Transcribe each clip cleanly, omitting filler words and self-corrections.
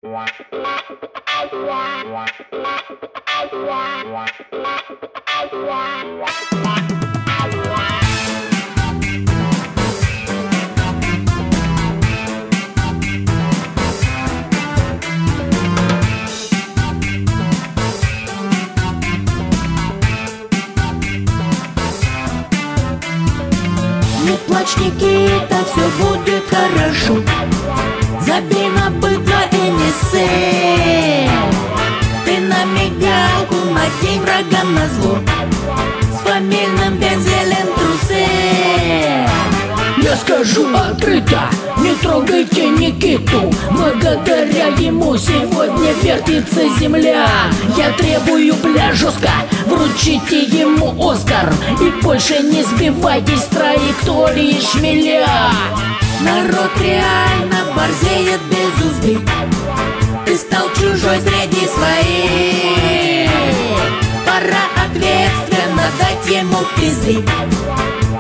Не плачь, Никита, все будет хорошо. Забей на быдло и не ссы. Ты на мигалку надень врагам на зло. С фамильным вензелем трусы. Я скажу открыто, не трогайте Никиту. Благодаря ему сегодня вертится земля. Я требую, бля, жестко, вручите ему Оскар. И больше не сбивайтесь с траектории шмеля. Народ реально борзеет без узды. Ты стал чужой среди своих. Пора ответственно дать ему пизды.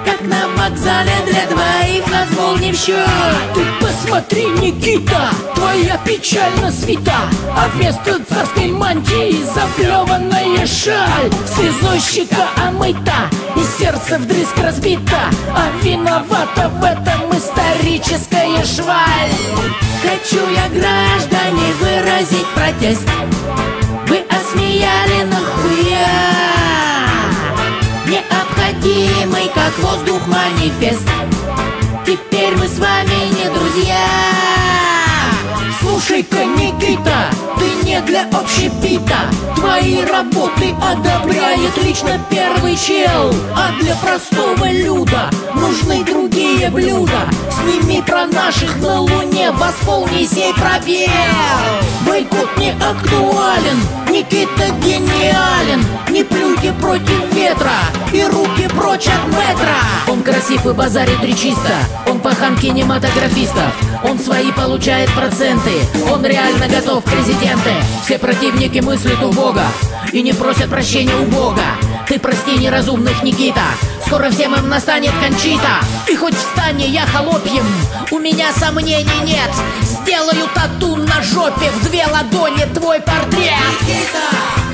Как на вокзале для двоих назвал не в счет. Ты посмотри, Никита, твоя печально свита, а вместо царской мантии заплеванная шаль. Слезой щека омыта и сердце вдрызг разбито, а виновата в этом историческая шваль. Хочу я, граждане, выразить протест. Вы осмеяли нахуя необходимый, как воздух, манифест. Теперь мы с вами не друзья. Слушай-ка, Никита, ты не для общепита. Твои работы одобряет лично первый чел. А для простого люда нужны другие блюда. Сними про наших на луне, восполни сей пробел. Бойкот не актуален, Никита гениален. Не плюйте против ветра и руки прочь от метра. Он красив и базарит речисто, он пахан кинематографистов, он свои получает проценты, он реально готов в президенты. Все противники мыслят убого и не просят прощения у Бога. Ты прости неразумных, Никита, скоро всем им настанет кончита. Ты хоть встань, я холопьем, у меня сомнений нет. Сделаю тату на жопе, в 2 ладони твой портрет. Никита!